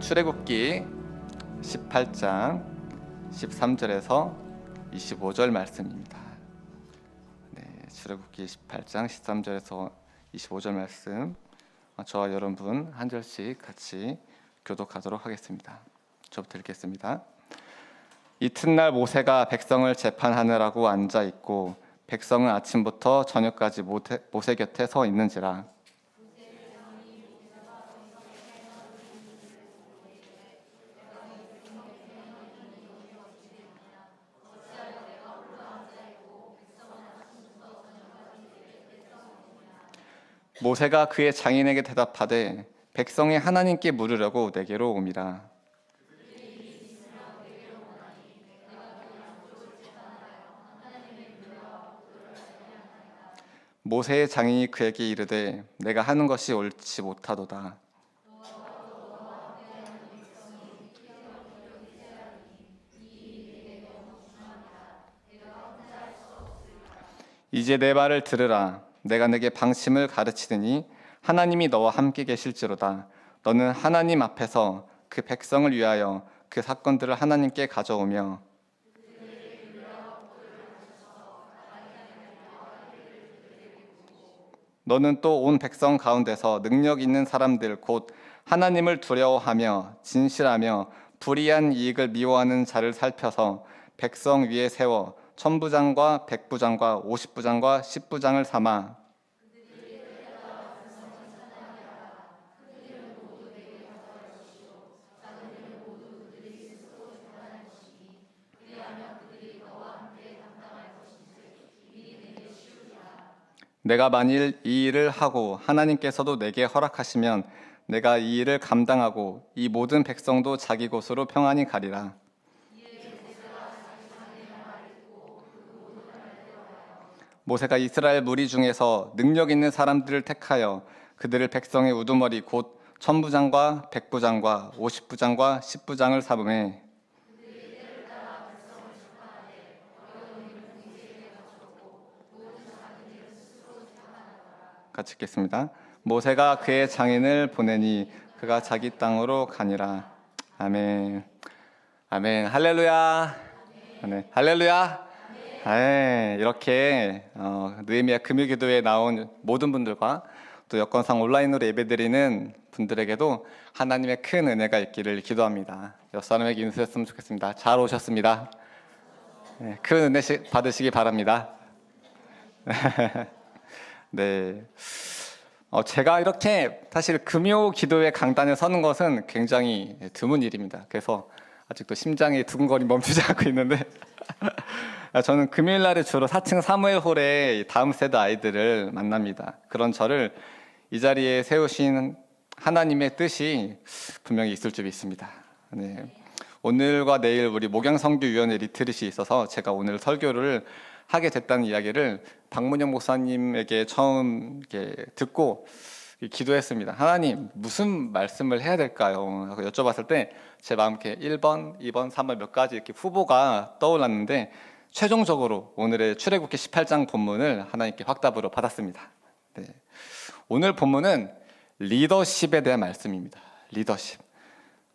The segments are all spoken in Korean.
본문은 출애굽기 18장 13절에서 25절 말씀입니다. 출애굽기 18장 13절에서 25절 말씀, 저와 여러분 한 절씩 같이 교독하도록 하겠습니다. 저부터 읽겠습니다. 이튿날 모세가 백성을 재판하느라고 앉아 있고 백성은 아침부터 저녁까지 모세 곁에 서 있는지라. 모세가 그의 장인에게 대답하되 백성이 하나님께 물으려고 내게로 오미라. 모세의 장인이 그에게 이르되 내가 하는 것이 옳지 못하도다. 이제 내 말을 들으라. 내가 내게 방침을 가르치더니 하나님이 너와 함께 계실지로다. 너는 하나님 앞에서 그 백성을 위하여 그 사건들을 하나님께 가져오며 너는 또 온 백성 가운데서 능력 있는 사람들 곧 하나님을 두려워하며 진실하며 불의한 이익을 미워하는 자를 살펴서 백성 위에 세워 천부장과 백부장과 50부장과 10부장을 삼아 내가 만일 이 일을 하고 하나님께서도 내게 허락하시면 내가 이 일을 감당하고 이 모든 백성도 자기 곳으로 평안히 가리라. 모세가 이스라엘 무리 중에서 능력 있는 사람들을 택하여 그들을 백성의 우두머리 곧 천부장과 백부장과 50부장과 10부장을 삼으매 같이 읽겠습니다. 모세가 그의 장인을 보내니 그가 자기 땅으로 가니라. 아멘. 아멘. 할렐루야. 아멘. 할렐루야. 아멘. 이렇게 느헤미야 금요기도에 나온 모든 분들과 또 여건상 온라인으로 예배드리는 분들에게도 하나님의 큰 은혜가 있기를 기도합니다. 옆 사람에게 인사했으면 좋겠습니다. 잘 오셨습니다. 큰 은혜 받으시기 바랍니다. 네, 제가 이렇게 사실 금요 기도회 강단에 서는 것은 굉장히 드문 일입니다. 그래서 아직도 심장이 두근거림 멈추지 않고 있는데 저는 금요일 날에 주로 4층 사무엘홀에 다음 세대 아이들을 만납니다. 그런 저를 이 자리에 세우신 하나님의 뜻이 분명히 있을 줄 믿습니다. 네. 오늘과 내일 우리 목양성교위원회 리트릿이 있어서 제가 오늘 설교를 하게 됐다는 이야기를 박문영 목사님에게 처음 듣고 기도했습니다. 하나님, 무슨 말씀을 해야 될까요? 여쭤봤을 때 제 마음에 1번, 2번, 3번 몇 가지 이렇게 후보가 떠올랐는데 최종적으로 오늘의 출애굽기 18장 본문을 하나님께 확답으로 받았습니다. 네. 오늘 본문은 리더십에 대한 말씀입니다. 리더십.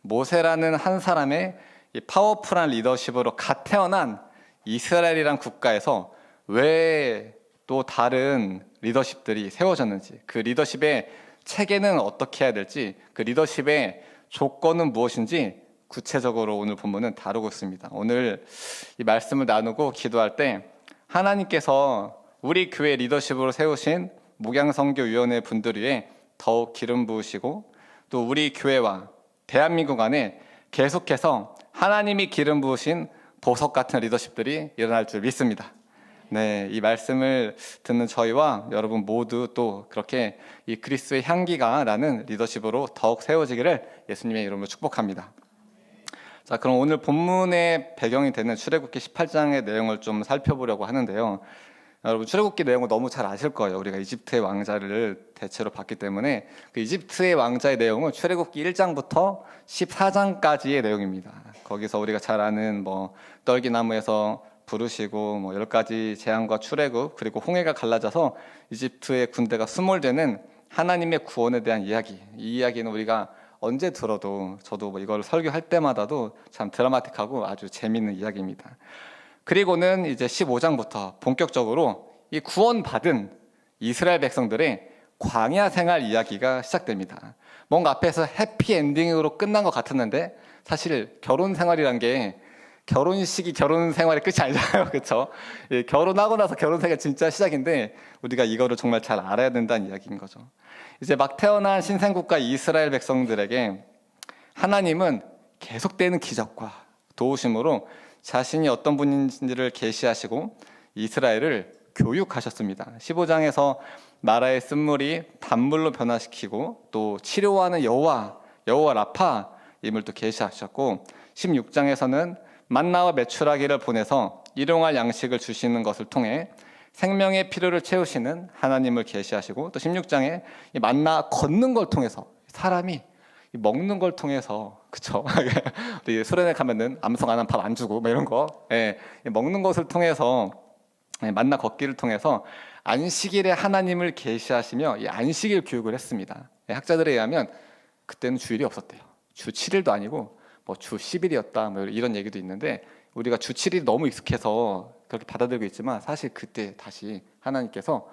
모세라는 한 사람의 파워풀한 리더십으로 갓 태어난 이스라엘이란 국가에서 왜 또 다른 리더십들이 세워졌는지, 그 리더십의 체계는 어떻게 해야 될지, 그 리더십의 조건은 무엇인지 구체적으로 오늘 본문은 다루고 있습니다. 오늘 이 말씀을 나누고 기도할 때 하나님께서 우리 교회 리더십으로 세우신 목양선교위원회 분들 위에 더욱 기름 부으시고 또 우리 교회와 대한민국 안에 계속해서 하나님이 기름 부으신 보석 같은 리더십들이 일어날 줄 믿습니다. 네, 이 말씀을 듣는 저희와 여러분 모두 또 그렇게 이 그리스도의 향기가 나는 리더십으로 더욱 세워지기를 예수님의 이름으로 축복합니다. 자, 그럼 오늘 본문의 배경이 되는 출애굽기 18장의 내용을 좀 살펴보려고 하는데요. 여러분 출애굽기 내용을 너무 잘 아실 거예요. 우리가 이집트의 왕자를 대체로 봤기 때문에 그 이집트의 왕자의 내용은 출애굽기 1장부터 14장까지의 내용입니다. 거기서 우리가 잘 아는 떨기나무에서 부르시고 10가지 재앙과 출애굽 그리고 홍해가 갈라져서 이집트의 군대가 수몰되는 하나님의 구원에 대한 이야기. 이 이야기는 우리가 언제 들어도 저도 뭐 이걸 설교할 때마다도 참 드라마틱하고 아주 재미있는 이야기입니다. 그리고는 이제 15장부터 본격적으로 이 구원받은 이스라엘 백성들의 광야 생활 이야기가 시작됩니다. 뭔가 앞에서 해피엔딩으로 끝난 것 같았는데 사실 결혼 생활이란 게 결혼식이 결혼 생활의 끝이 아니잖아요. 그렇죠? 예, 결혼하고 나서 결혼 생활 진짜 시작인데 우리가 이거를 정말 잘 알아야 된다는 이야기인 거죠. 이제 막 태어난 신생국가 이스라엘 백성들에게 하나님은 계속되는 기적과 도우심으로 자신이 어떤 분인지를 계시하시고 이스라엘을 교육하셨습니다. 15장에서 나라의 쓴물이 단물로 변화시키고 또 치료하는 여호와 라파임을 또 계시하셨고 16장에서는 만나와 메추라기를 보내서 일용할 양식을 주시는 것을 통해 생명의 필요를 채우시는 하나님을 계시하시고 또 16장에 만나 걷는 걸 통해서 사람이 먹는 걸 통해서 그쵸? 수련회 가면은 암송 안 한 밥 안 주고 뭐 이런 거 먹는 것을 통해서 만나 걷기를 통해서 안식일에 하나님을 계시하시며 이 안식일 교육을 했습니다. 학자들에 의하면 그때는 주일이 없었대요. 주 7일도 아니고 뭐 주 10일이었다 뭐 이런 얘기도 있는데 우리가 주 7일이 너무 익숙해서 그렇게 받아들이고 있지만 사실 그때 다시 하나님께서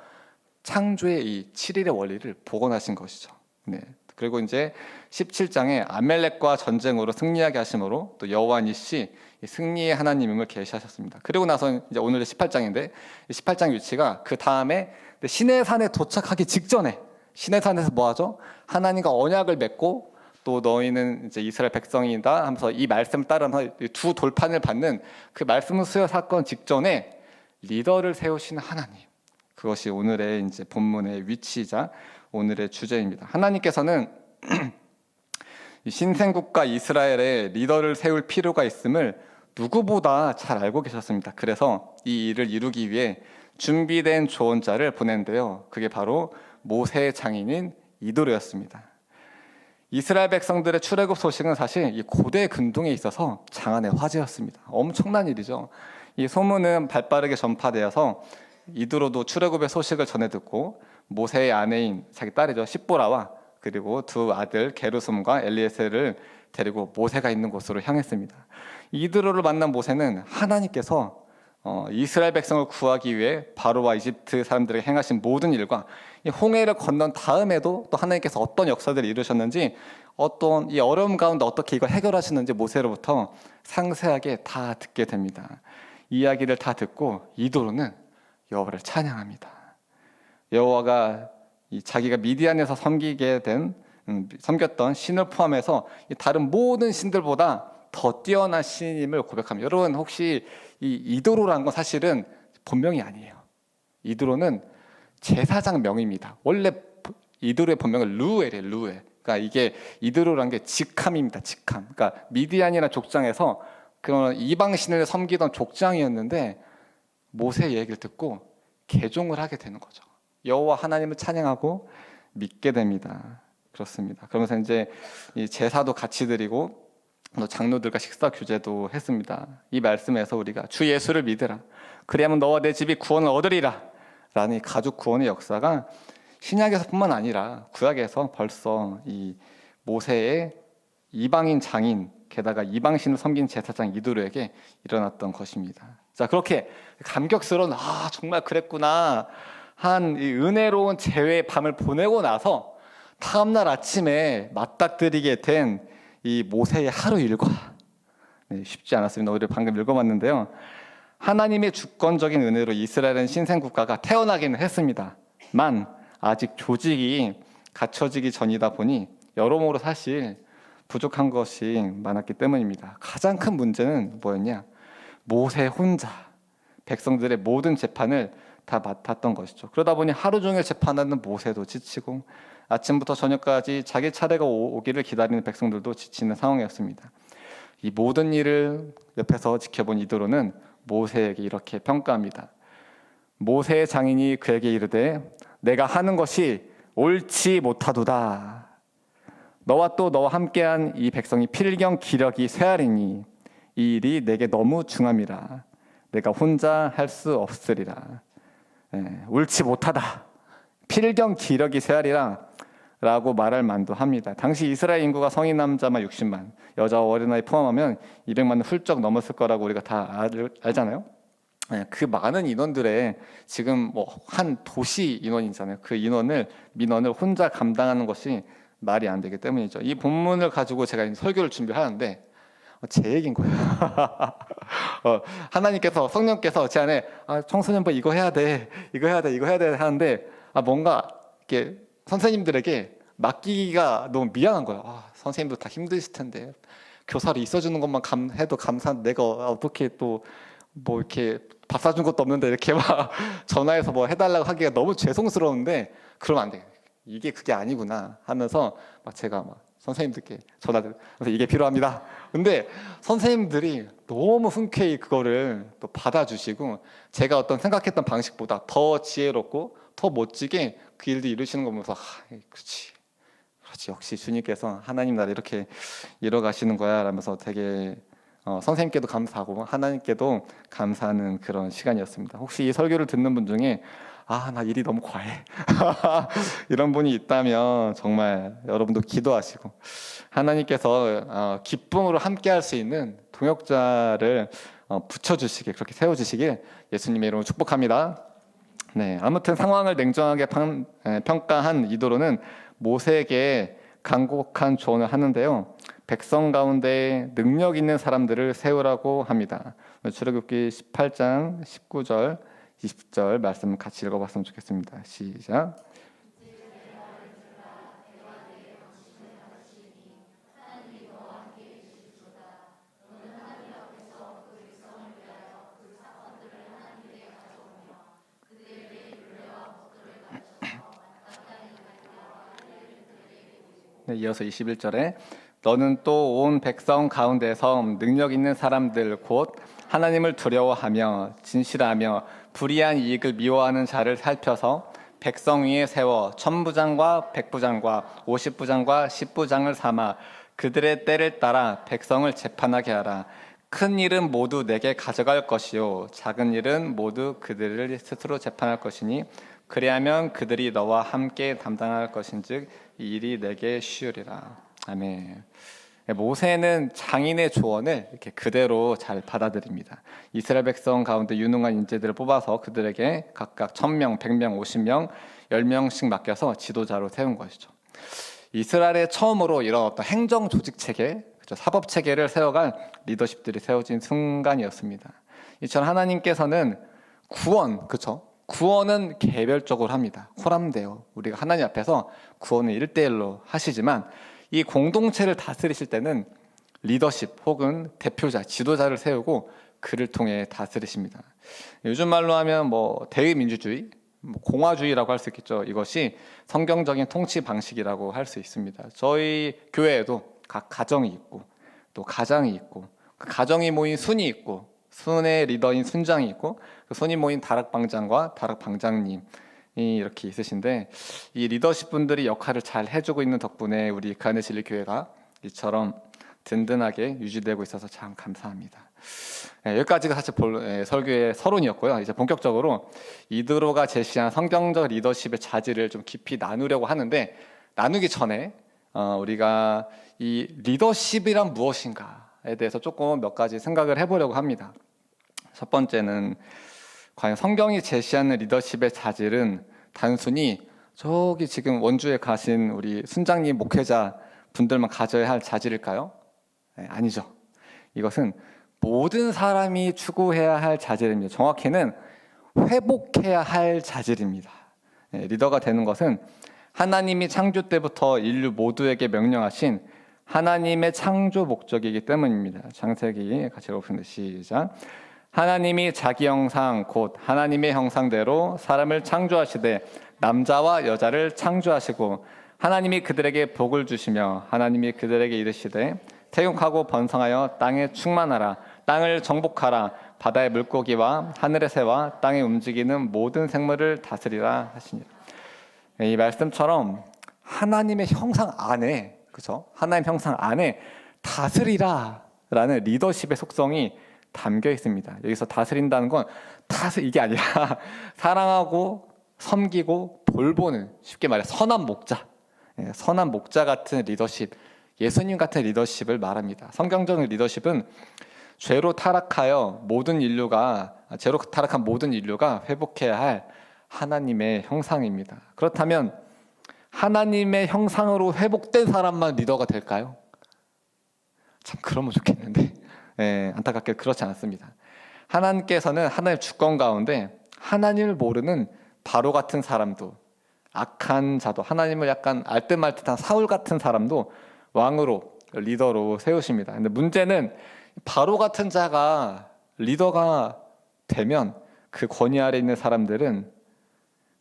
창조의 이 7일의 원리를 복원하신 것이죠. 네. 그리고 이제 17장에 아멜렉과 전쟁으로 승리하게 하심으로 또 여호와 니시 승리의 하나님임을 계시하셨습니다. 그리고 나서 이제 오늘의 18장인데 18장 위치가 그 다음에 시내산에 도착하기 직전에 시내산에서 뭐 하죠? 하나님과 언약을 맺고 또 너희는 이제 이스라엘 백성이다 하면서 이 말씀 따라서 두 돌판을 받는 그 말씀 수여 사건 직전에 리더를 세우시는 하나님. 그것이 오늘의 이제 본문의 위치이자 오늘의 주제입니다. 하나님께서는 신생국가 이스라엘의 리더를 세울 필요가 있음을 누구보다 잘 알고 계셨습니다. 그래서 이 일을 이루기 위해 준비된 조언자를 보낸데요. 그게 바로 모세의 장인인 이도르였습니다. 이스라엘 백성들의 출애굽 소식은 사실 이 고대 근동에 있어서 장안의 화제였습니다. 엄청난 일이죠. 이 소문은 발빠르게 전파되어서 이도로도 출애굽의 소식을 전해 듣고 모세의 아내인 자기 딸이죠 십보라와 그리고 두 아들 게르솜과 엘리에셀을 데리고 모세가 있는 곳으로 향했습니다. 이도로를 만난 모세는 하나님께서 이스라엘 백성을 구하기 위해 바로와 이집트 사람들에게 행하신 모든 일과 이 홍해를 건넌 다음에도 또 하나님께서 어떤 역사들을 이루셨는지 어떤 이 어려움 가운데 어떻게 이걸 해결하시는지 모세로부터 상세하게 다 듣게 됩니다. 이야기를 다 듣고 이도로는 여호와를 찬양합니다. 여호와가 자기가 미디안에서 섬겼던 신을 포함해서 다른 모든 신들보다 더 뛰어난 신임을 고백합니다. 여러분 혹시 이 이도로라는 건 사실은 본명이 아니에요. 이도로는 제사장 명입니다. 원래 이도로의 본명은 루엘이에요. 루엘. 그러니까 이게 이도로라는 게 직함입니다. 직함. 그러니까 미디안이나 족장에서 그런 이방 신을 섬기던 족장이었는데 모세의 얘기를 듣고 개종을 하게 되는 거죠. 여호와 하나님을 찬양하고 믿게 됩니다. 그렇습니다. 그러면서 이제 이 제사도 같이 드리고 또 장로들과 식사 규제도 했습니다. 이 말씀에서 우리가 주 예수를 믿으라. 그리하면 너와 내 집이 구원을 얻으리라. 라는 가족 구원의 역사가 신약에서뿐만 아니라 구약에서 벌써 이 모세의 이방인 장인 게다가 이방신을 섬긴 제사장 이도르에게 일어났던 것입니다. 자, 그렇게 감격스러운 정말 그랬구나 한 이 은혜로운 재회의 밤을 보내고 나서 다음날 아침에 맞닥뜨리게 된 이 모세의 하루 일과 쉽지 않았습니다. 오히려 방금 읽어봤는데요. 하나님의 주권적인 은혜로 이스라엘은 신생국가가 태어나기는 했습니다만 아직 조직이 갖춰지기 전이다 보니 여러모로 사실 부족한 것이 많았기 때문입니다. 가장 큰 문제는 뭐였냐? 모세 혼자 백성들의 모든 재판을 다 맡았던 것이죠. 그러다 보니 하루 종일 재판하는 모세도 지치고 아침부터 저녁까지 자기 차례가 오기를 기다리는 백성들도 지치는 상황이었습니다. 이 모든 일을 옆에서 지켜본 이도로는 모세에게 이렇게 평가합니다. 모세의 장인이 그에게 이르되 내가 하는 것이 옳지 못하도다. 너와 또 너와 함께한 이 백성이 필경 기력이 쇠하리니 이 일이 내게 너무 중함이라. 내가 혼자 할 수 없으리라. 옳지 못하다. 필경 기력이 쇠하리라. 라고 말할 만도 합니다. 당시 이스라엘 인구가 성인 남자만 60만, 여자 어린아이 포함하면 200만은 훌쩍 넘었을 거라고 우리가 다 알잖아요. 그 많은 인원들의 지금 뭐 한 도시 인원이잖아요. 그 민원을 혼자 감당하는 것이 말이 안 되기 때문이죠. 이 본문을 가지고 제가 설교를 준비하는데 제 얘기인 거예요. 하나님께서, 성령께서 제 안에 청소년부 이거 해야 돼 하는데 하는데 이렇게 선생님들에게 맡기기가 너무 미안한 거예요. 선생님도 다 힘드실 텐데 교사로 있어주는 것만 해도 감사한데 내가 어떻게 또 뭐 이렇게 밥 사준 것도 없는데 이렇게 막 전화해서 뭐 해달라고 하기가 너무 죄송스러운데 그러면 안 돼. 이게 그게 아니구나 하면서 제가 선생님들께 전화를 해서 이게 필요합니다. 근데 선생님들이 너무 흔쾌히 그거를 또 받아주시고 제가 어떤 생각했던 방식보다 더 지혜롭고 더 멋지게 그 일도 이루시는 거 보면서 그렇지 역시 주님께서 하나님 나라 이렇게 이뤄가시는 거야 라면서 되게 선생님께도 감사하고 하나님께도 감사하는 그런 시간이었습니다. 혹시 이 설교를 듣는 분 중에 나 일이 너무 과해 이런 분이 있다면 정말 여러분도 기도하시고 하나님께서 기쁨으로 함께 할 수 있는 동역자를 붙여주시길, 그렇게 세워주시길 예수님의 이름으로 축복합니다. 네, 아무튼 상황을 냉정하게 평가한 이도로는 모세에게 간곡한 조언을 하는데요, 백성 가운데 능력 있는 사람들을 세우라고 합니다. 출애굽기 18장 19절 20절 말씀 같이 읽어봤으면 좋겠습니다. 시작. 네, 이어서 21절에 너는 또 온 백성 가운데서 능력 있는 사람들 곧 하나님을 두려워하며 진실하며 불의한 이익을 미워하는 자를 살펴서 백성 위에 세워 천부장과 백부장과 50부장과 10부장을 삼아 그들의 때를 따라 백성을 재판하게 하라. 큰 일은 모두 내게 가져갈 것이요 작은 일은 모두 그들을 스스로 재판할 것이니 그리하면 그들이 너와 함께 담당할 것인즉 이 일이 내게 쉬우리라. 아멘. 모세는 장인의 조언을 이렇게 그대로 잘 받아들입니다. 이스라엘 백성 가운데 유능한 인재들을 뽑아서 그들에게 각각 1000명, 100명, 50명, 10명씩 맡겨서 지도자로 세운 것이죠. 이스라엘에 처음으로 이런 어떤 행정 조직 체계, 사법 체계를 세워갈 리더십들이 세워진 순간이었습니다. 이처럼 하나님께서는 구원은 개별적으로 합니다. 호람되어 우리가 하나님 앞에서 구원을 1대1로 하시지만 이 공동체를 다스리실 때는 리더십 혹은 대표자, 지도자를 세우고 그를 통해 다스리십니다. 요즘 말로 하면 대의민주주의, 공화주의라고 할 수 있겠죠. 이것이 성경적인 통치 방식이라고 할 수 있습니다. 저희 교회에도 각 가정이 있고 또 가장이 있고 그 가정이 모인 순이 있고 순의 리더인 순장이 있고 그 순이 모인 다락방장과 다락방장님이 이렇게 있으신데 이 리더십 분들이 역할을 잘 해주고 있는 덕분에 우리 가은의 진리 교회가 이처럼 든든하게 유지되고 있어서 참 감사합니다. 여기까지가 사실 설교의 서론이었고요. 이제 본격적으로 이드로가 제시한 성경적 리더십의 자질을 좀 깊이 나누려고 하는데 나누기 전에 우리가 이 리더십이란 무엇인가에 대해서 조금 몇 가지 생각을 해보려고 합니다. 첫 번째는 과연 성경이 제시하는 리더십의 자질은 단순히 저기 지금 원주에 가신 우리 순장님 목회자 분들만 가져야 할 자질일까요? 네, 아니죠. 이것은 모든 사람이 추구해야 할 자질입니다. 정확히는 회복해야 할 자질입니다. 네, 리더가 되는 것은 하나님이 창조 때부터 인류 모두에게 명령하신 하나님의 창조 목적이기 때문입니다. 창세기 같이 읽어보겠습니다. 시작. 하나님이 자기 형상 곧 하나님의 형상대로 사람을 창조하시되 남자와 여자를 창조하시고 하나님이 그들에게 복을 주시며 하나님이 그들에게 이르시되 태육하고 번성하여 땅에 충만하라. 땅을 정복하라. 바다의 물고기와 하늘의 새와 땅에 움직이는 모든 생물을 다스리라 하시니라. 이 말씀처럼 하나님의 형상 안에, 그렇죠? 하나님 형상 안에 다스리라라는 리더십의 속성이 담겨 있습니다. 여기서 다스린다는 건 이게 아니라 사랑하고 섬기고 돌보는, 쉽게 말해 선한 목자, 선한 목자 같은 리더십, 예수님 같은 리더십을 말합니다. 성경적인 리더십은 죄로 타락한 모든 인류가 회복해야 할 하나님의 형상입니다. 그렇다면 하나님의 형상으로 회복된 사람만 리더가 될까요? 참 그러면 좋겠는데 안타깝게 그렇지 않습니다. 하나님께서는 하나님의 주권 가운데 하나님을 모르는 바로 같은 사람도, 악한 자도, 하나님을 약간 알듯말듯한 사울 같은 사람도 왕으로, 리더로 세우십니다. 근데 문제는 바로 같은 자가 리더가 되면 그 권위 아래 있는 사람들은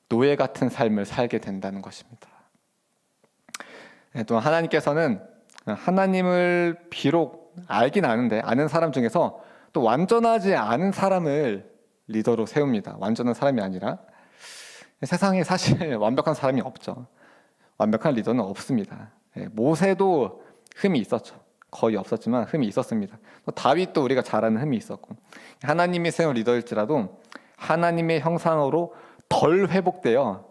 노예 같은 삶을 살게 된다는 것입니다. 또 하나님께서는 하나님을 비록 알긴 아는데, 아는 사람 중에서 또 완전하지 않은 사람을 리더로 세웁니다. 완전한 사람이 아니라. 세상에 사실 완벽한 사람이 없죠. 완벽한 리더는 없습니다. 모세도 흠이 있었죠. 거의 없었지만 흠이 있었습니다. 또 다윗도 우리가 잘 아는 흠이 있었고, 하나님이 세운 리더일지라도 하나님의 형상으로 덜 회복되어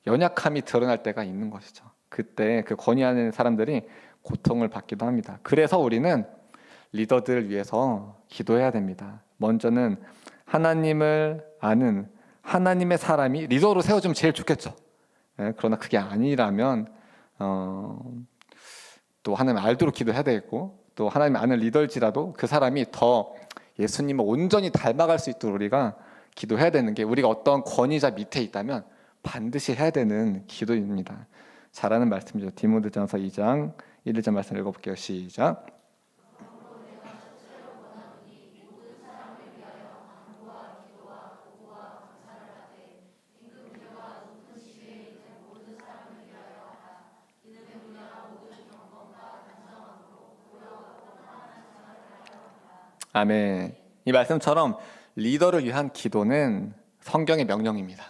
연약함이 드러날 때가 있는 것이죠. 그때 그 권위하는 사람들이 고통을 받기도 합니다. 그래서 우리는 리더들을 위해서 기도해야 됩니다. 먼저는 하나님을 아는 하나님의 사람이 리더로 세워주면 제일 좋겠죠. 그러나 그게 아니라면 또 하나님 알도록 기도해야 되겠고, 또 하나님 아는 리더일지라도 그 사람이 더 예수님을 온전히 닮아갈 수 있도록 우리가 기도해야 되는 게, 우리가 어떤 권위자 밑에 있다면 반드시 해야 되는 기도입니다. 잘하는 말씀이죠. 디모데전서 2장 1절 말씀 읽어볼게요. 시작. 아멘. 이 말씀처럼 리더를 위한 기도는 성경의 명령입니다.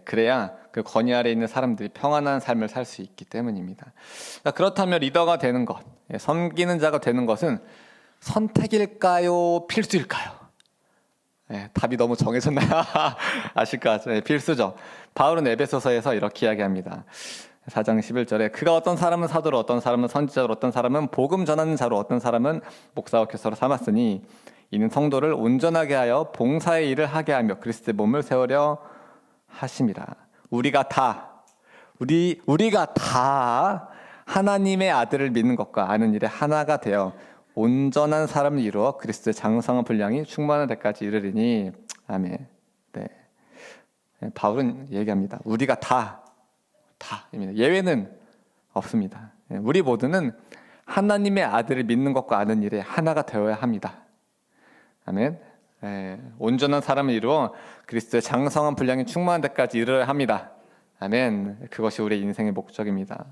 그래야 그 권위 아래 있는 사람들이 평안한 삶을 살 수 있기 때문입니다. 그렇다면 리더가 되는 것, 섬기는 자가 되는 것은 선택일까요? 필수일까요? 답이 너무 정해졌나요? 아실까? 필수죠. 바울은 에베소서에서 이렇게 이야기합니다. 4장 11절에 그가 어떤 사람은 사도로, 어떤 사람은 선지자로, 어떤 사람은 복음 전하는 자로, 어떤 사람은 목사와 교사로 삼았으니 이는 성도를 온전하게 하여 봉사의 일을 하게 하며 그리스도의 몸을 세우려 하심이라. 우리가 다 하나님의 아들을 믿는 것과 아는 일에 하나가 되어 온전한 사람을 이루어 그리스도의 장성한 분량이 충만한 데까지 이르리니. 아멘. 네. 바울은 얘기합니다. 우리가 다입니다. 예외는 없습니다. 우리 모두는 하나님의 아들을 믿는 것과 아는 일에 하나가 되어야 합니다. 아멘. 온전한 사람을 이루어 그리스도의 장성한 분량이 충만한 데까지 이르러야 합니다. 아멘. 그것이 우리의 인생의 목적입니다.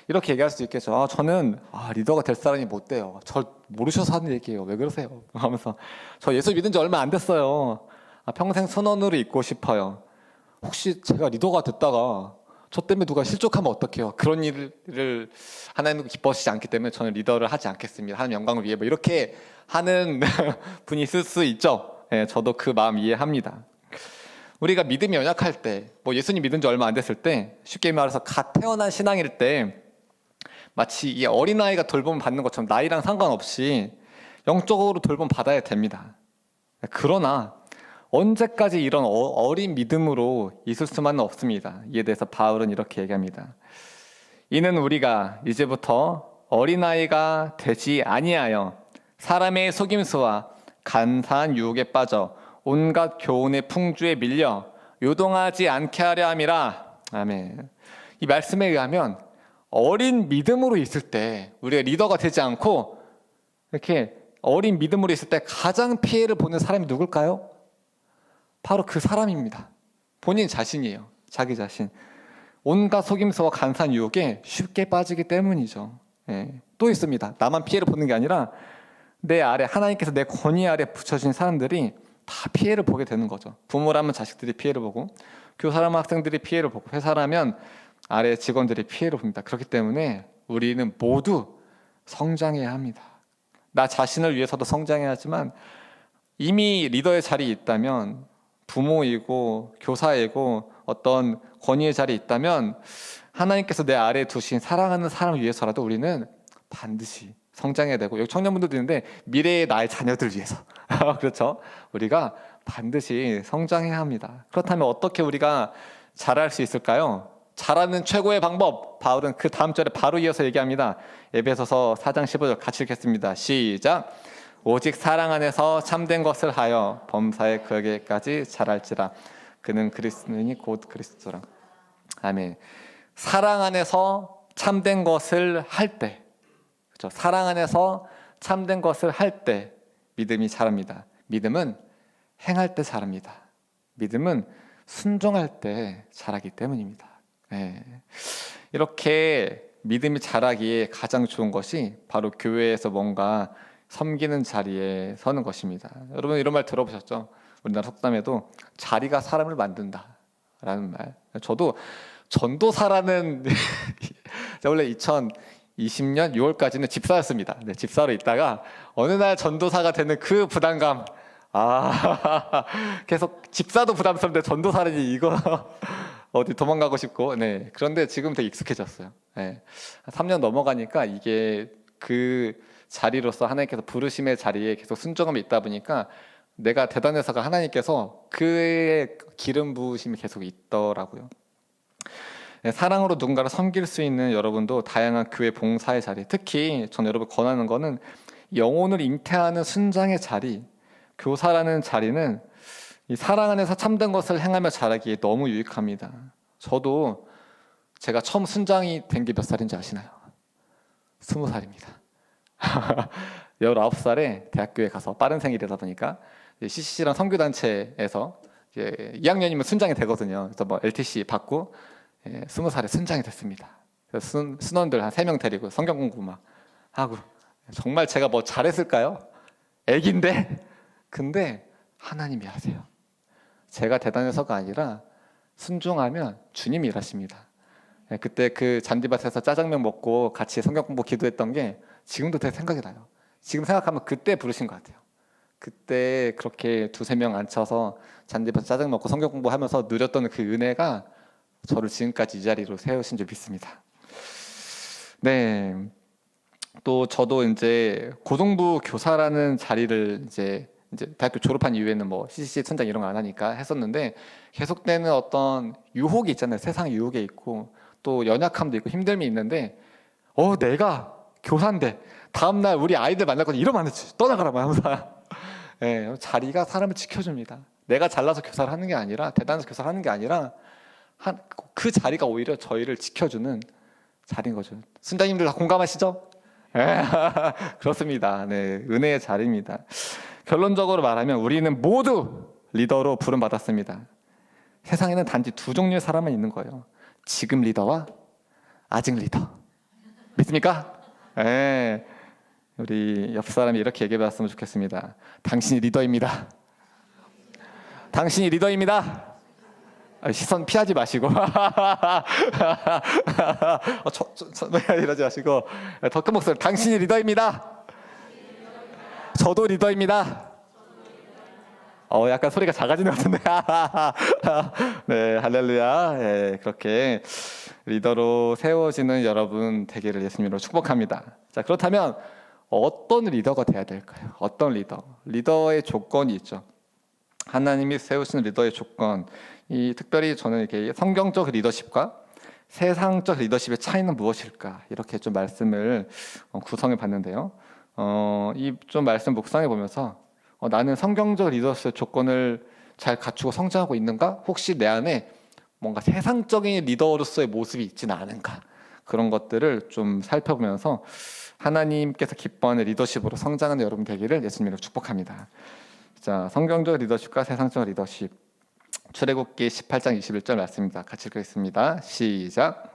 이렇게 얘기할 수 있겠죠. 저는 리더가 될 사람이 못 돼요. 저 모르셔서 하는 얘기예요. 왜 그러세요? 하면서 저 예수 믿은 지 얼마 안 됐어요. 평생 순원으로 있고 싶어요. 혹시 제가 리더가 됐다가 저 때문에 누가 실족하면 어떡해요? 그런 일을 하나님은 기뻐하시지 않기 때문에 저는 리더를 하지 않겠습니다. 하나님 영광을 위해 이렇게 하는 분이 있을 수 있죠. 저도 그 마음 이해합니다. 우리가 믿음이 연약할 때, 예수님 믿은 지 얼마 안 됐을 때, 쉽게 말해서 갓 태어난 신앙일 때 마치 이 어린아이가 돌봄을 받는 것처럼 나이랑 상관없이 영적으로 돌봄 받아야 됩니다. 그러나 언제까지 이런 어린 믿음으로 있을 수만은 없습니다. 이에 대해서 바울은 이렇게 얘기합니다. 이는 우리가 이제부터 어린아이가 되지 아니하여 사람의 속임수와 간사한 유혹에 빠져 온갖 교훈의 풍주에 밀려 요동하지 않게 하려 함이라. 아멘. 이 말씀에 의하면 어린 믿음으로 있을 때, 우리가 리더가 되지 않고 이렇게 어린 믿음으로 있을 때 가장 피해를 보는 사람이 누굴까요? 바로 그 사람입니다. 본인 자신이에요. 자기 자신. 온갖 속임수와 간사한 유혹에 쉽게 빠지기 때문이죠. 또 있습니다. 나만 피해를 보는 게 아니라 내 아래, 하나님께서 내 권위 아래 붙여주신 사람들이 다 피해를 보게 되는 거죠. 부모라면 자식들이 피해를 보고, 교사라면 학생들이 피해를 보고, 회사라면 아래 직원들이 피해를 봅니다. 그렇기 때문에 우리는 모두 성장해야 합니다. 나 자신을 위해서도 성장해야 하지만 이미 리더의 자리에 있다면 부모이고 교사이고 어떤 권위의 자리에 있다면 하나님께서 내 아래에 두신 사랑하는 사람을 위해서라도 우리는 반드시 성장해야 되고, 여기 청년분들도 있는데 미래의 나의 자녀들 위해서 그렇죠? 우리가 반드시 성장해야 합니다. 그렇다면 어떻게 우리가 잘할 수 있을까요? 잘하는 최고의 방법, 바울은 그 다음 절에 바로 이어서 얘기합니다. 에베소서 4장 15절 같이 읽겠습니다. 시작. 오직 사랑 안에서 참된 것을 하여 범사에 그에게까지 자랄지라. 그는 그리스도니 곧 그리스도라. 아멘. 사랑 안에서 참된 것을 할 때, 그렇죠? 사랑 안에서 참된 것을 할 때 믿음이 자랍니다. 믿음은 행할 때 자랍니다. 믿음은 순종할 때 자라기 때문입니다. 네. 이렇게 믿음이 자라기에 가장 좋은 것이 바로 교회에서 뭔가 섬기는 자리에 서는 것입니다. 여러분 이런 말 들어보셨죠? 우리나라 속담에도 자리가 사람을 만든다 라는 말. 저도 전도사라는 원래 2020년 6월까지는 집사였습니다. 네, 집사로 있다가 어느 날 전도사가 되는 그 부담감, 계속 집사도 부담스러운데 전도사라니 이거 어디 도망가고 싶고, 네. 그런데 지금 되게 익숙해졌어요. 네. 3년 넘어가니까 이게 그 자리로서 하나님께서 부르심의 자리에 계속 순종함이 있다 보니까 내가 대단해서가 하나님께서 그의 기름 부으심이 계속 있더라고요. 네, 사랑으로 누군가를 섬길 수 있는 여러분도 다양한 교회 봉사의 자리, 특히 전 여러분 권하는 거는 영혼을 잉태하는 순장의 자리, 교사라는 자리는 이 사랑 안에서 참된 것을 행하며 자라기에 너무 유익합니다. 저도 제가 처음 순장이 된 게 몇 살인지 아시나요? 20살입니다. 19살에 대학교에 가서 빠른 생일이다 보니까 CCC랑 선교단체에서 2학년이면 순장이 되거든요. 그래서 뭐 LTC 받고 20살에 순장이 됐습니다. 그래서 순원들 한 3명 데리고 성경 공부 막 하고, 정말 제가 뭐 잘했을까요? 애기인데. 근데 하나님이 하세요. 제가 대단해서가 아니라 순종하면 주님이 일하십니다. 그때 그 잔디밭에서 짜장면 먹고 같이 성경 공부 기도했던 게 지금도 되게 생각이 나요. 지금 생각하면 그때 부르신 것 같아요. 그때 그렇게 2-3명 앉혀서 잔디밭에서 짜장면 먹고 성경 공부하면서 누렸던 그 은혜가 저를 지금까지 이 자리로 세우신 줄 믿습니다. 네. 또 저도 이제 고등부 교사라는 자리를 이제 대학교 졸업한 이후에는 뭐 CCC 선장 이런 거 안 하니까 했었는데, 계속되는 어떤 유혹이 있잖아요. 세상 유혹에 있고 또 연약함도 있고 힘듦이 있는데, 내가 교사인데 다음날 우리 아이들 만날 건데 이러면 안 되지, 떠나가라 막 하면서 네, 자리가 사람을 지켜줍니다. 내가 잘나서 교사를 하는 게 아니라, 대단해서 교사를 하는 게 아니라 그 자리가 오히려 저희를 지켜주는 자리인 거죠. 순장님들 다 공감하시죠? 네, 그렇습니다. 네, 은혜의 자리입니다. 결론적으로 말하면 우리는 모두 리더로 부름받았습니다. 세상에는 단지 2 종류의 사람만 있는 거예요. 지금 리더와 아직 리더. 믿습니까? 네. 우리 옆 사람이 이렇게 얘기해 봤으면 좋겠습니다. 당신이 리더입니다. 당신이 리더입니다. 시선 피하지 마시고 이러지 마시고 더 큰 목소리, 당신이 리더입니다. 저도 리더입니다. 약간 소리가 작아지는 것 같은데 네, 할렐루야. 네, 그렇게 리더로 세워지는 여러분 되기를 예수님으로 축복합니다. 자, 그렇다면 어떤 리더가 돼야 될까요? 어떤 리더? 리더의 조건이 있죠. 하나님이 세우신 리더의 조건, 특별히 저는 이렇게 성경적 리더십과 세상적 리더십의 차이는 무엇일까, 이렇게 좀 말씀을 구성해 봤는데요. 이 좀 말씀 묵상해 보면서 나는 성경적 리더십의 조건을 잘 갖추고 성장하고 있는가? 혹시 내 안에 뭔가 세상적인 리더로서의 모습이 있지는 않은가? 그런 것들을 좀 살펴보면서 하나님께서 기뻐하는 리더십으로 성장하는 여러분 되기를 예수님으로 축복합니다. 자, 성경적 리더십과 세상적 리더십, 출애굽기 18장 21절 말씀입니다. 같이 읽겠습니다. 시작.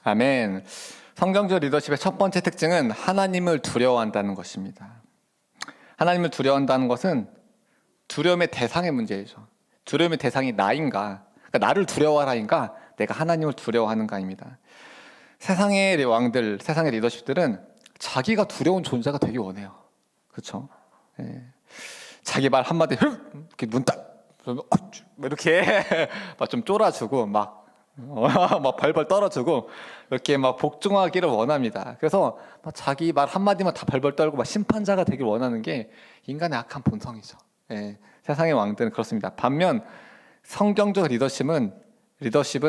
아멘. 성경적 리더십의 첫 번째 특징은 하나님을 두려워한다는 것입니다. 하나님을 두려워한다는 것은 두려움의 대상의 문제이죠. 두려움의 대상이 나인가, 그러니까 나를 두려워하라인가, 내가 하나님을 두려워하는가입니다. 세상의 왕들, 세상의 리더십들은 자기가 두려운 존재가 되기 원해요. 그렇죠? 예. 자기 말 한마디 이렇게 눈 딱 이렇게 막 좀 쫄아주고 막 벌벌 떨어주고 이렇게 막 복종하기를 원합니다. 그래서 막 자기 말 한마디만 다 벌벌 떨고 막 심판자가 되길 원하는 게 인간의 악한 본성이죠. 예. 세상의 왕들은 그렇습니다. 반면 성경적 리더십은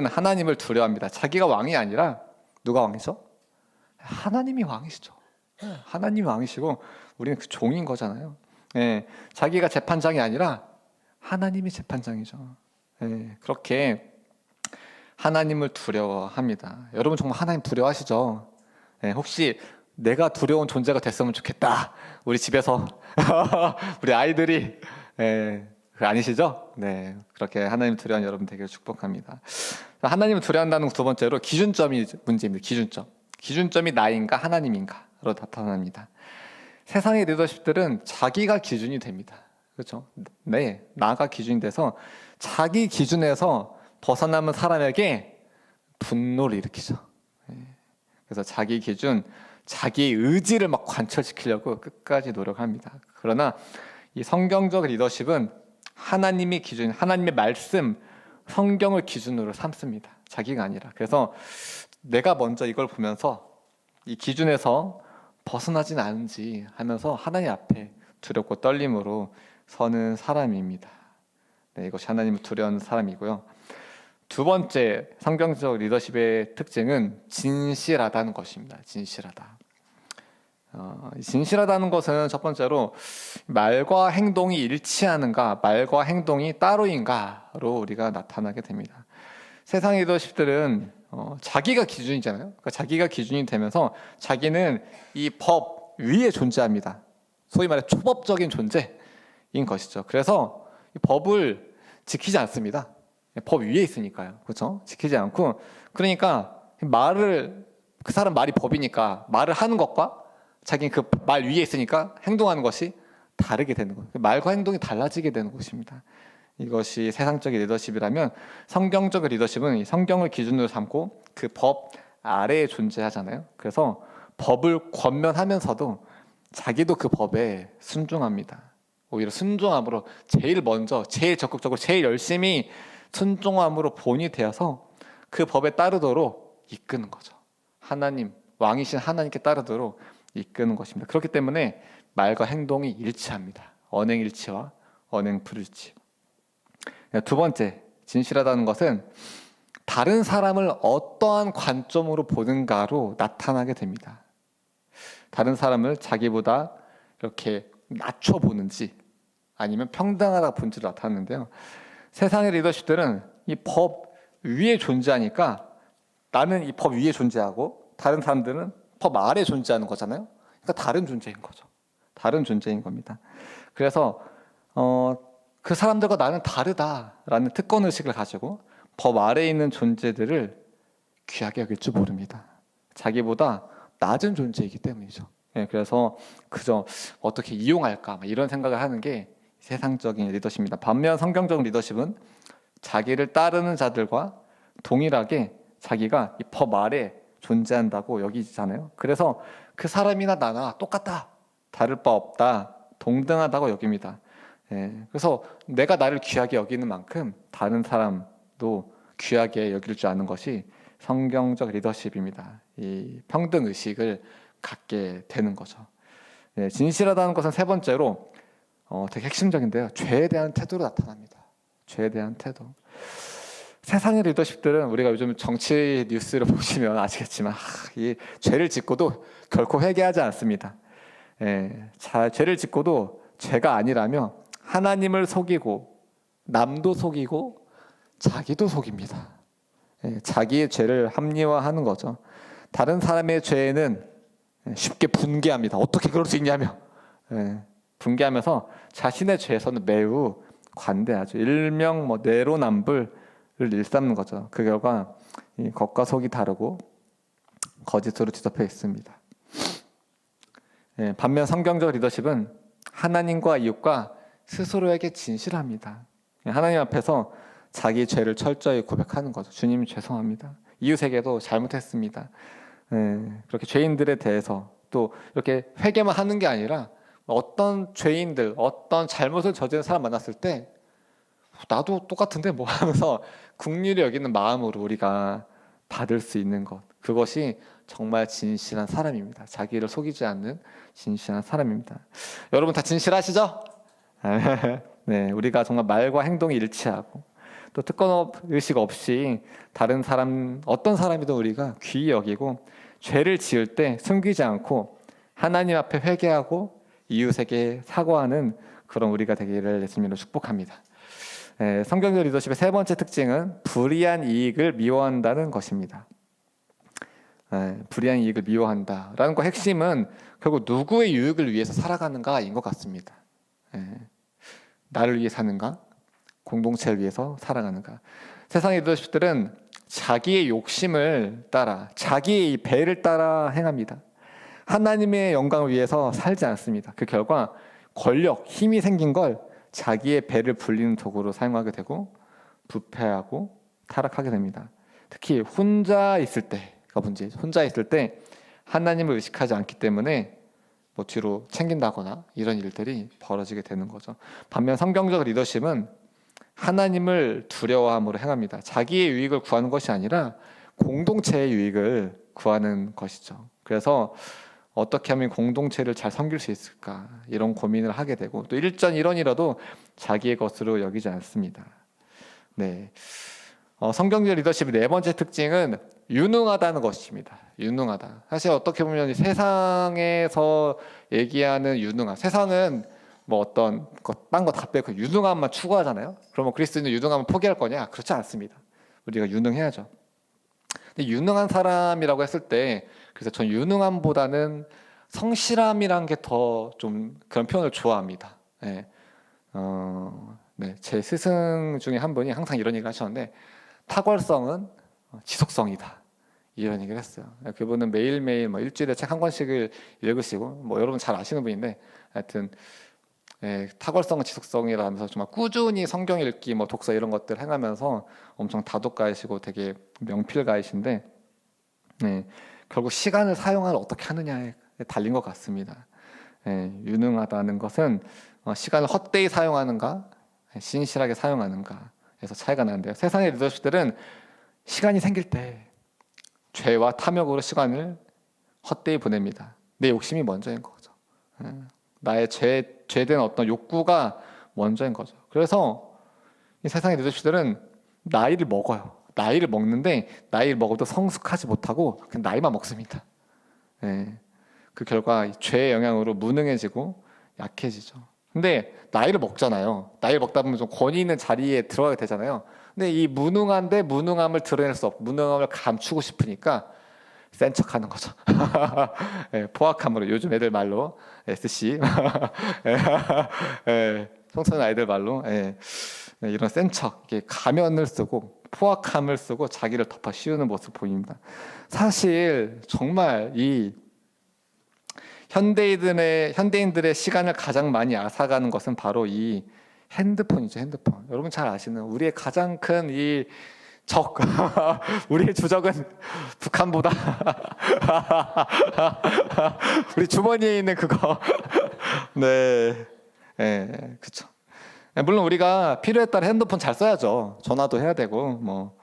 하나님을 두려워합니다. 자기가 왕이 아니라 누가 왕이죠? 하나님이 왕이시죠. 하나님이 왕이시고 우리는 그 종인 거잖아요. 예, 자기가 재판장이 아니라 하나님이 재판장이죠. 예, 그렇게 하나님을 두려워합니다. 여러분 정말 하나님 두려워하시죠? 예, 혹시 내가 두려운 존재가 됐으면 좋겠다. 우리 집에서 우리 아이들이 아니시죠? 네, 그렇게 하나님 두려워하는 여러분 되게 축복합니다. 하나님을 두려워한다는 두 번째로 기준점이 문제입니다. 기준점이 나인가 하나님인가로 나타납니다. 세상의 리더십들은 자기가 기준이 됩니다. 그렇죠? 네, 나가 기준이 돼서 자기 기준에서 벗어나는 사람에게 분노를 일으키죠. 그래서 자기 기준, 자기의 의지를 막 관철시키려고 끝까지 노력합니다. 그러나 이 성경적 리더십은 하나님의 기준, 하나님의 말씀, 성경을 기준으로 삼습니다. 자기가 아니라. 그래서 내가 먼저 이걸 보면서 이 기준에서 벗어나진 않은지 하면서 하나님 앞에 두렵고 떨림으로 서는 사람입니다. 네, 이것이 하나님을 두려워하는 사람이고요. 두 번째 성경적 리더십의 특징은 진실하다는 것입니다. 진실하다는 것은 첫 번째로 말과 행동이 일치하는가, 말과 행동이 따로인가로 우리가 나타나게 됩니다. 세상의 리더십들은 자기가 기준이잖아요. 그러니까 자기가 기준이 되면서 자기는 이 법 위에 존재합니다. 소위 말해 초법적인 존재인 것이죠. 그래서 이 법을 지키지 않습니다. 법 위에 있으니까요. 그렇죠? 지키지 않고, 그러니까 그 사람 말이 법이니까 말을 하는 것과 자기는 그 말 위에 있으니까 행동하는 것이 다르게 되는 거예요. 말과 행동이 달라지게 되는 것입니다. 이것이 세상적인 리더십이라면 성경적 리더십은 이 성경을 기준으로 삼고 그 법 아래에 존재하잖아요. 그래서 법을 권면하면서도 자기도 그 법에 순종합니다. 오히려 순종함으로 제일 먼저, 제일 적극적으로, 제일 열심히 순종함으로 본이 되어서 그 법에 따르도록 이끄는 거죠. 하나님, 왕이신 하나님께 따르도록 이끄는 것입니다. 그렇기 때문에 말과 행동이 일치합니다. 언행일치와 언행불일치. 두 번째, 진실하다는 것은 다른 사람을 어떠한 관점으로 보는가로 나타나게 됩니다. 다른 사람을 자기보다 이렇게 낮춰보는지 아니면 평등하다 본지로 나타나는데요. 세상의 리더십들은 이 법 위에 존재하니까 나는 이 법 위에 존재하고 다른 사람들은 법 아래에 존재하는 거잖아요. 그러니까 다른 존재인 거죠. 다른 존재인 겁니다. 그래서 그 사람들과 나는 다르다라는 특권의식을 가지고 법 아래에 있는 존재들을 귀하게 여길 줄 모릅니다. 자기보다 낮은 존재이기 때문이죠. 그래서 그저 어떻게 이용할까 이런 생각을 하는 게 세상적인 리더십입니다. 반면 성경적 리더십은 자기를 따르는 자들과 동일하게 자기가 이 법 아래 존재한다고 여기잖아요. 그래서 그 사람이나 나나 똑같다, 다를 바 없다, 동등하다고 여깁니다. 그래서 내가 나를 귀하게 여기는 만큼 다른 사람도 귀하게 여길 줄 아는 것이 성경적 리더십입니다. 이 평등의식을 갖게 되는 거죠. 진실하다는 것은 세 번째로 되게 핵심적인데요. 죄에 대한 태도로 나타납니다. 죄에 대한 태도. 세상의 리더십들은 우리가 요즘 정치 뉴스를 보시면 아시겠지만 이 죄를 짓고도 결코 회개하지 않습니다. 죄를 짓고도 죄가 아니라며 하나님을 속이고 남도 속이고 자기도 속입니다. 자기의 죄를 합리화하는 거죠. 다른 사람의 죄에는 쉽게 분개합니다. 어떻게 그럴 수 있냐며 분개하면서 자신의 죄에서는 매우 관대하죠. 일명 내로남불을 일삼는 거죠. 그 결과 이 겉과 속이 다르고 거짓으로 뒤덮여 있습니다. 반면 성경적 리더십은 하나님과 이웃과 스스로에게 진실합니다. 하나님 앞에서 자기 죄를 철저히 고백하는 거죠. 주님 죄송합니다. 이웃에게도 잘못했습니다. 그렇게 죄인들에 대해서 또 이렇게 회개만 하는 게 아니라 어떤 죄인들, 어떤 잘못을 저지른 사람 만났을 때 나도 똑같은데 뭐 하면서 긍휼히 여기는 마음으로 우리가 받을 수 있는 것, 그것이 정말 진실한 사람입니다. 자기를 속이지 않는 진실한 사람입니다. 여러분 다 진실하시죠? 네, 우리가 정말 말과 행동이 일치하고 또 특권 의식 없이 다른 사람, 어떤 사람이든 우리가 귀히 여기고 죄를 지을 때 숨기지 않고 하나님 앞에 회개하고 이웃에게 사과하는 그런 우리가 되기를 예수님으로 축복합니다. 성경적 리더십의 세 번째 특징은 불의한 이익을 미워한다는 것입니다. 불의한 이익을 미워한다라는 거 핵심은 결국 누구의 유익을 위해서 살아가는가인 것 같습니다. 나를 위해 사는가? 공동체를 위해서 살아가는가? 세상의 리더십들은 자기의 욕심을 따라, 자기의 이 배를 따라 행합니다. 하나님의 영광을 위해서 살지 않습니다. 그 결과 권력, 힘이 생긴 걸 자기의 배를 불리는 도구로 사용하게 되고 부패하고 타락하게 됩니다. 특히 혼자 있을 때가 문제죠. 혼자 있을 때 하나님을 의식하지 않기 때문에 뭐 뒤로 챙긴다거나 이런 일들이 벌어지게 되는 거죠. 반면 성경적 리더십은 하나님을 두려워함으로 행합니다. 자기의 유익을 구하는 것이 아니라 공동체의 유익을 구하는 것이죠. 그래서 어떻게 하면 공동체를 잘 섬길 수 있을까 이런 고민을 하게 되고 또 일전 일원이라도 자기의 것으로 여기지 않습니다. 네, 성경적 리더십의 네 번째 특징은 유능하다는 것입니다. 유능하다. 사실 어떻게 보면 세상에서 얘기하는 유능함, 세상은 뭐 어떤 딴 거 다 빼고 유능함만 추구하잖아요. 그러면 그리스도인은 유능함을 포기할 거냐? 그렇지 않습니다. 우리가 유능해야죠. 근데 유능한 사람이라고 했을 때 그래서 전 유능함보다는 성실함이란 게 더 좀 그런 표현을 좋아합니다. 네. 네. 제 스승 중에 한 분이 항상 이런 얘기를 하셨는데 탁월성은 지속성이다. 이런 얘기를 했어요. 그분은 매일매일 뭐 일주일에 책 한 권씩을 읽으시고 뭐 여러분 잘 아시는 분인데 하여튼 탁월성은 지속성이라면서 정말 꾸준히 성경 읽기, 뭐 독서 이런 것들 행하면서 엄청 다독가이시고 되게 명필가이신데 결국 시간을 사용을 어떻게 하느냐에 달린 것 같습니다. 유능하다는 것은 시간을 헛되이 사용하는가, 신실하게 사용하는가에서 차이가 나는데요. 세상의 리더십들은 시간이 생길 때 죄와 탐욕으로 시간을 헛되이 보냅니다. 내 욕심이 먼저인 거죠. 나의 죄된 어떤 욕구가 먼저인 거죠. 그래서 이 세상의 리더십들은 나이를 먹어요. 나이를 먹는데 나이를 먹어도 성숙하지 못하고 그냥 나이만 먹습니다. 그 결과 죄의 영향으로 무능해지고 약해지죠. 근데 나이를 먹잖아요. 나이를 먹다 보면 좀 권위 있는 자리에 들어가게 되잖아요. 근데 이 무능한데 무능함을 드러낼 수 없고 무능함을 감추고 싶으니까 센 척하는 거죠. 포악함으로 요즘 애들 말로 SC 청소년 아이들 말로 이런 센 척, 가면을 쓰고 포악함을 쓰고 자기를 덮어 씌우는 모습 보입니다. 사실 정말 이 현대인들의 시간을 가장 많이 앗아가는 것은 바로 이 핸드폰이죠. 핸드폰. 여러분 잘 아시는 우리의 가장 큰 이 적, 우리의 주적은 북한보다 우리 주머니에 있는 그거. 네, 그렇죠. 물론 우리가 필요에 따라 핸드폰 잘 써야죠. 전화도 해야 되고, 뭐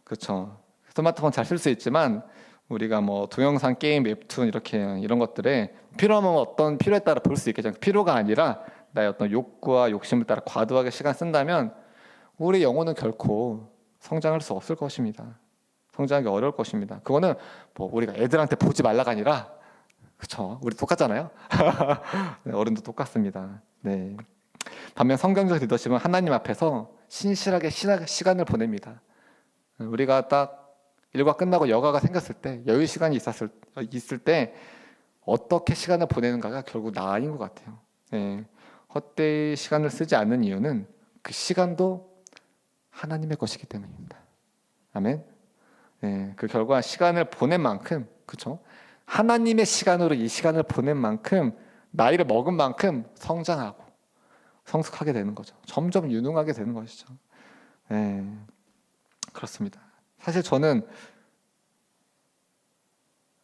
그렇죠. 스마트폰 잘 쓸 수 있지만 우리가 뭐 동영상, 게임, 웹툰 이렇게 이런 것들에 필요하면 어떤 필요에 따라 볼 수 있겠죠. 필요가 아니라 나의 어떤 욕구와 욕심을 따라 과도하게 시간 쓴다면 우리 영혼은 결코 성장할 수 없을 것입니다. 성장하기 어려울 것입니다. 그거는 뭐 우리가 애들한테 보지 말라가 아니라 그렇죠. 우리 똑같잖아요. 네, 어른도 똑같습니다. 네. 반면 성경적 리더십은 하나님 앞에서 신실하게 시간을 보냅니다. 우리가 딱 일과 끝나고 여가가 생겼을 때, 여유 시간이 있을 때 어떻게 시간을 보내는가가 결국 나인 것 같아요. 헛되이 시간을 쓰지 않는 이유는 그 시간도 하나님의 것이기 때문입니다. 아멘. 그 결과 시간을 보낸 만큼, 그렇죠? 하나님의 시간으로 이 시간을 보낸 만큼 나이를 먹은 만큼 성장하고 성숙하게 되는 거죠. 점점 유능하게 되는 것이죠. 네, 그렇습니다. 사실 저는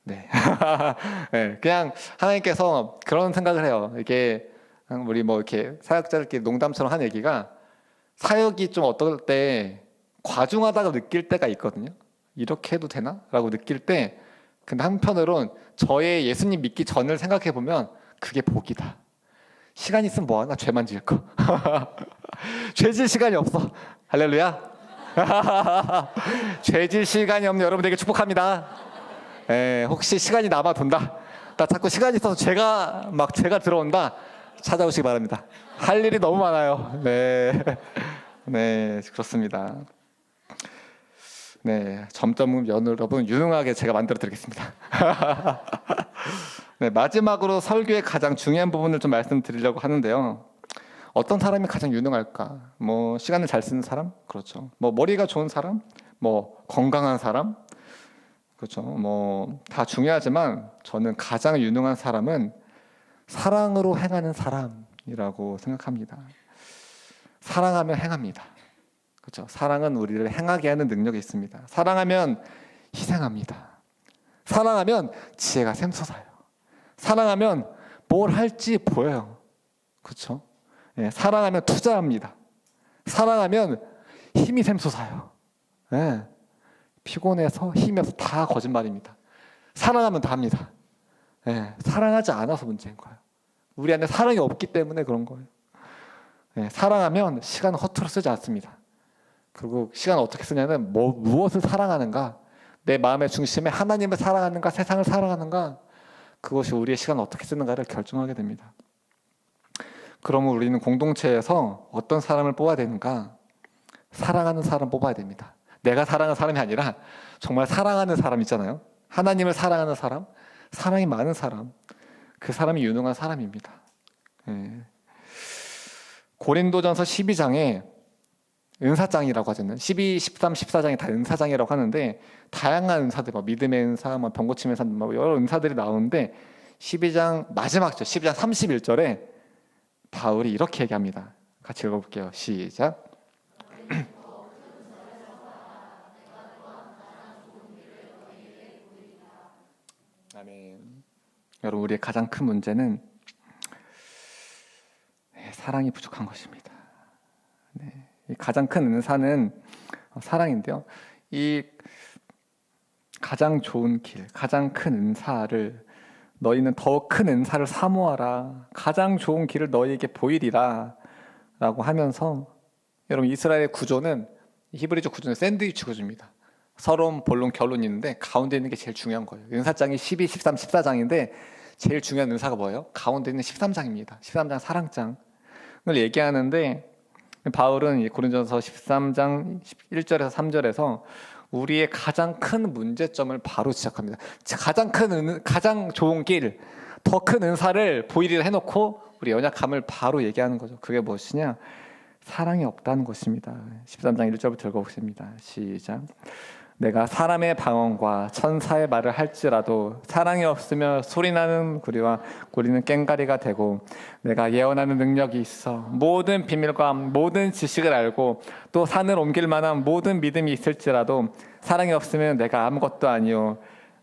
네, 네, 그냥 하나님께서 그런 생각을 해요. 이게 우리 뭐 이렇게 사역자들끼리 농담처럼 한 얘기가 사역이 좀 어떨 때 과중하다고 느낄 때가 있거든요. 이렇게 해도 되나? 라고 느낄 때 근데 한편으론 저의 예수님 믿기 전을 생각해 보면 그게 복이다. 시간 있으면 뭐하나? 죄만 지을 거. 죄질 시간이 없어. 할렐루야. 죄질 시간이 없는 여러분들에게 축복합니다. 혹시 시간이 남아 돈다. 나 자꾸 시간이 있어서 죄가 들어온다. 찾아오시기 바랍니다. 할 일이 너무 많아요. 네, 네, 그렇습니다. 네, 점점 여러분 유능하게 제가 만들어 드리겠습니다. 네, 마지막으로 설교의 가장 중요한 부분을 좀 말씀드리려고 하는데요. 어떤 사람이 가장 유능할까? 뭐 시간을 잘 쓰는 사람? 그렇죠. 뭐 머리가 좋은 사람? 뭐 건강한 사람? 그렇죠. 뭐 다 중요하지만 저는 가장 유능한 사람은 사랑으로 행하는 사람이라고 생각합니다. 사랑하면 행합니다. 그렇죠. 사랑은 우리를 행하게 하는 능력이 있습니다. 사랑하면 희생합니다. 사랑하면 지혜가 샘솟아요. 사랑하면 뭘 할지 보여요. 그렇죠. 예, 사랑하면 투자합니다. 사랑하면 힘이 샘솟아요. 예, 피곤해서 힘이 없어 다 거짓말입니다. 사랑하면 다 합니다. 예, 사랑하지 않아서 문제인 거예요. 우리 안에 사랑이 없기 때문에 그런 거예요. 예, 사랑하면 시간을 허투루 쓰지 않습니다. 그리고 시간을 어떻게 쓰냐면 무엇을 사랑하는가, 내 마음의 중심에 하나님을 사랑하는가 세상을 사랑하는가, 그것이 우리의 시간을 어떻게 쓰는가를 결정하게 됩니다. 그러면 우리는 공동체에서 어떤 사람을 뽑아야 되는가? 사랑하는 사람 뽑아야 됩니다. 내가 사랑하는 사람이 아니라 정말 사랑하는 사람 있잖아요. 하나님을 사랑하는 사람, 사랑이 많은 사람, 그 사람이 유능한 사람입니다. 예. 고린도전서 12장에 은사장이라고 하잖아요. 12, 13, 14장이 다 은사장이라고 하는데 다양한 은사들, 뭐 믿음의 은사, 뭐 병고침의 은사, 뭐 여러 은사들이 나오는데 12장 마지막죠. 12장 31절에 바울이 이렇게 얘기합니다. 같이 읽어볼게요. 시작. 아멘. 여러분, 우리의 가장 큰 문제는 사랑이 부족한 것입니다. 네. 가장 큰 은사는 사랑인데요. 이 가장 좋은 길, 가장 큰 은사를 너희는 더 큰 은사를 사모하라. 가장 좋은 길을 너희에게 보이리라 라고 하면서, 여러분 이스라엘의 구조는, 히브리적 구조는 샌드위치 구조입니다. 서론, 본론, 결론이 있는데 가운데 있는 게 제일 중요한 거예요. 은사장이 12, 13, 14장인데 제일 중요한 은사가 뭐예요? 가운데 있는 13장입니다. 13장 사랑장을 얘기하는데, 바울은 고린도전서 13장 1절에서 3절에서 우리의 가장 큰 문제점을 바로 지적합니다. 가장 좋은 길, 더 큰 은사를 보이리라 해놓고 우리 연약함을 바로 얘기하는 거죠. 그게 무엇이냐? 사랑이 없다는 것입니다. 13장 1절부터 읽어보겠습니다. 시작. 내가 사람의 방언과 천사의 말을 할지라도 사랑이 없으며 소리나는 구리와 구리는 꽹가리가 되고, 내가 예언하는 능력이 있어 모든 비밀과 모든 지식을 알고 또 산을 옮길 만한 모든 믿음이 있을지라도 사랑이 없으면 내가 아무것도 아니요,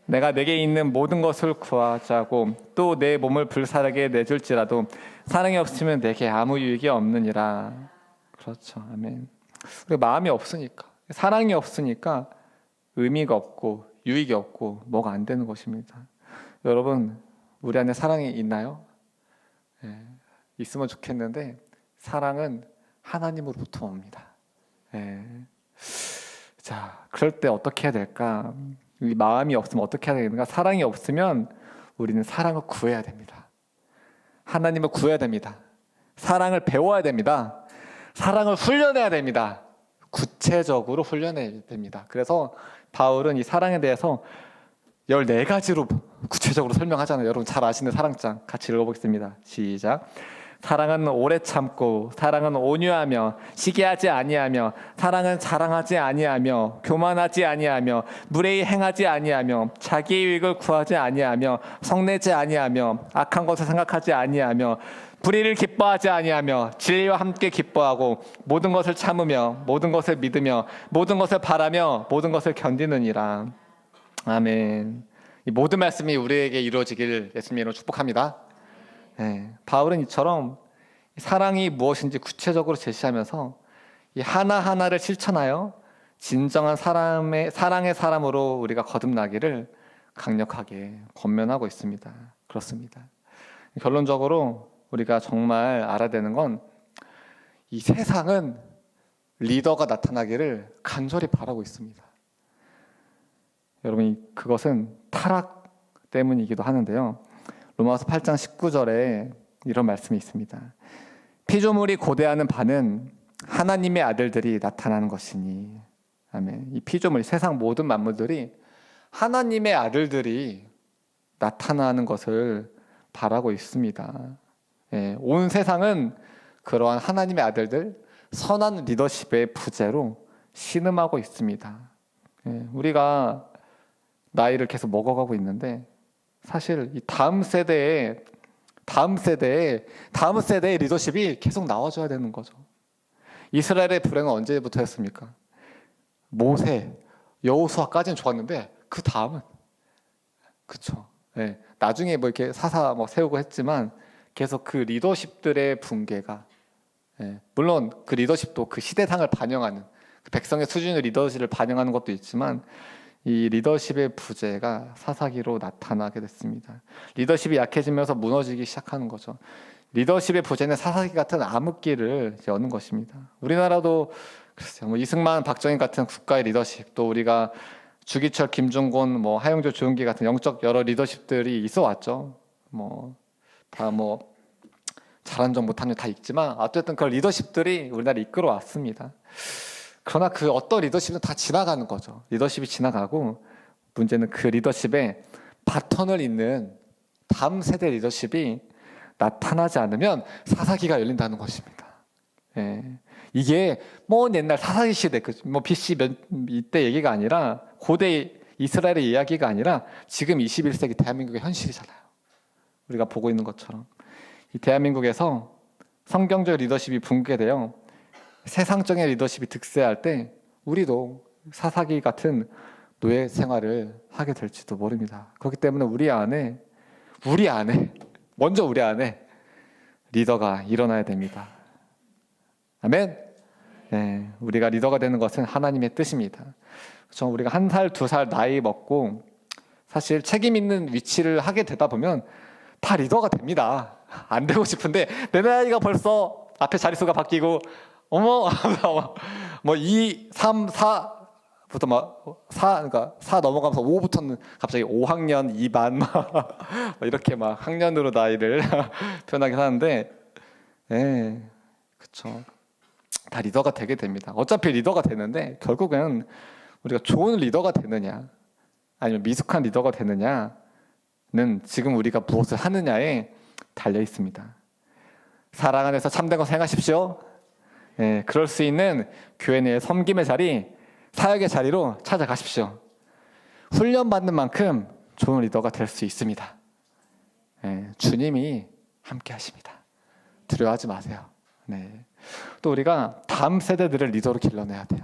내가 내게 있는 모든 것을 구하자고 또 내 몸을 불사르게 내줄지라도 사랑이 없으면 내게 아무 유익이 없느니라. 그렇죠. 아멘. 우리 마음이 없으니까, 사랑이 없으니까 의미가 없고 유익이 없고 뭐가 안 되는 것입니다. 여러분, 우리 안에 사랑이 있나요? 예, 있으면 좋겠는데 사랑은 하나님으로부터 옵니다. 예. 자, 그럴 때 어떻게 해야 될까? 이 마음이 없으면 어떻게 해야 되는가? 사랑이 없으면 우리는 사랑을 구해야 됩니다. 하나님을 구해야 됩니다. 사랑을 배워야 됩니다. 사랑을 훈련해야 됩니다. 구체적으로 훈련해야 됩니다. 그래서 바울은 이 사랑에 대해서 14가지로 구체적으로 설명하잖아요. 여러분 잘 아시는 사랑장 같이 읽어보겠습니다. 시작. 사랑은 오래 참고, 사랑은 온유하며 시기하지 아니하며, 사랑은 자랑하지 아니하며 교만하지 아니하며 무례히 행하지 아니하며 자기의 유익을 구하지 아니하며 성내지 아니하며 악한 것을 생각하지 아니하며 불의를 기뻐하지 아니하며 진리와 함께 기뻐하고 모든 것을 참으며 모든 것을 믿으며 모든 것을 바라며 모든 것을 견디느니라. 아멘. 이 모든 말씀이 우리에게 이루어지길 예수님으로 축복합니다. 네, 바울은 이처럼 사랑이 무엇인지 구체적으로 제시하면서 이 하나하나를 실천하여 진정한 사랑의 사람으로 우리가 거듭나기를 강력하게 권면하고 있습니다. 그렇습니다. 결론적으로 우리가 정말 알아야 되는 건 이 세상은 리더가 나타나기를 간절히 바라고 있습니다. 여러분, 그것은 타락 때문이기도 하는데요. 로마서 8장 19절에 이런 말씀이 있습니다. 피조물이 고대하는 바는 하나님의 아들들이 나타나는 것이니. 아멘. 이 피조물, 세상 모든 만물들이 하나님의 아들들이 나타나는 것을 바라고 있습니다. 예, 온 세상은 그러한 하나님의 아들들, 선한 리더십의 부재로 신음하고 있습니다. 예, 우리가 나이를 계속 먹어가고 있는데 사실 이 다음 세대의 리더십이 계속 나와줘야 되는 거죠. 이스라엘의 불행은 언제부터였습니까? 모세, 여호수아까지는 좋았는데 그 다음은 그쵸. 예, 나중에 뭐 이렇게 사사 뭐 세우고 했지만 계속 그 리더십들의 붕괴가, 예, 물론 그 리더십도 그 시대상을 반영하는 그 백성의 수준의 리더십을 반영하는 것도 있지만 이 리더십의 부재가 사사기로 나타나게 됐습니다. 리더십이 약해지면서 무너지기 시작하는 거죠. 리더십의 부재는 사사기 같은 암흑기를 여는 것입니다. 우리나라도 글쎄요, 뭐 이승만, 박정희 같은 국가의 리더십, 또 우리가 주기철, 김종곤, 뭐 하용조, 조은기 같은 영적 여러 리더십들이 있어 왔죠. 뭐 다 뭐 잘한 점 못한 점 다 있지만 어쨌든 그 리더십들이 우리나라 이끌어 왔습니다. 그러나 그 어떤 리더십은 다 지나가는 거죠. 리더십이 지나가고 문제는 그 리더십에 바톤을 잇는 다음 세대 리더십이 나타나지 않으면 사사기가 열린다는 것입니다. 예. 이게 뭐 옛날 사사기 시대, 뭐 BC 이때 얘기가 아니라 고대 이스라엘의 이야기가 아니라 지금 21세기 대한민국의 현실이잖아요. 우리가 보고 있는 것처럼 이 대한민국에서 성경적 리더십이 붕괴되어 세상적인 리더십이 득세할 때 우리도 사사기 같은 노예 생활을 하게 될지도 모릅니다. 그렇기 때문에 우리 안에 리더가 일어나야 됩니다. 아멘. 네, 우리가 리더가 되는 것은 하나님의 뜻입니다. 그렇죠? 우리가 1살, 2살 나이 먹고 사실 책임 있는 위치를 하게 되다 보면 다 리더가 됩니다. 안 되고 싶은데 내 나이가 벌써 앞에 자릿수가 바뀌고 어머 뭐 2, 3, 4부터 막 4 넘어가면서 5부터는 갑자기 5학년 2반 막 이렇게 막 학년으로 나이를 표현하긴 하는데, 예, 그렇죠. 다 리더가 되게 됩니다. 어차피 리더가 되는데 결국은 우리가 좋은 리더가 되느냐 아니면 미숙한 리더가 되느냐는 지금 우리가 무엇을 하느냐에 달려 있습니다. 사랑 안에서 참된 것 행하십시오. 예, 그럴 수 있는 교회 내의 섬김의 자리, 사역의 자리로 찾아가십시오. 훈련받는 만큼 좋은 리더가 될 수 있습니다. 예, 주님이 함께 하십니다. 두려워하지 마세요. 네. 또 우리가 다음 세대들을 리더로 길러내야 돼요.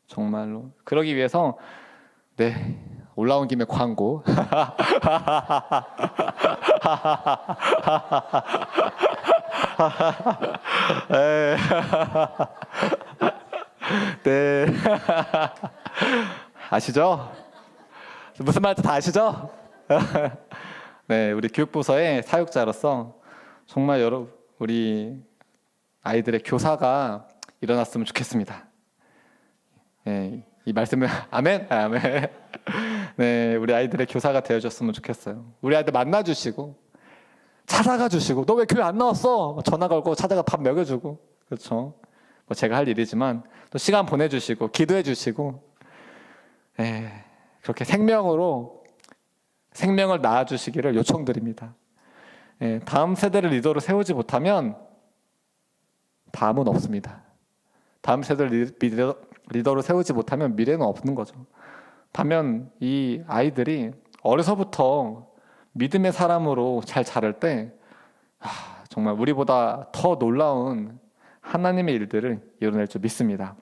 정말로. 그러기 위해서 올라온 김에 광고. 네. 아시죠? 무슨 말인지 다 아시죠? 네, 우리 교육부서의 사역자로서 정말 우리 아이들의 교사가 일어났으면 좋겠습니다. 네, 이 말씀을 아멘. 네, 우리 아이들의 교사가 되어줬으면 좋겠어요. 우리 아이들 만나주시고 찾아가 주시고 너 왜 교회 안 나왔어? 전화 걸고 찾아가 밥 먹여주고, 그렇죠? 뭐 제가 할 일이지만 또 시간 보내주시고 기도해 주시고, 그렇게 생명을 낳아주시기를 요청드립니다. 다음 세대를 리더로 세우지 못하면 다음은 없습니다. 다음 세대를 리더로 세우지 못하면 미래는 없는 거죠. 반면 이 아이들이 어려서부터 믿음의 사람으로 잘 자랄 때 정말 우리보다 더 놀라운 하나님의 일들을 이뤄낼 줄 믿습니다.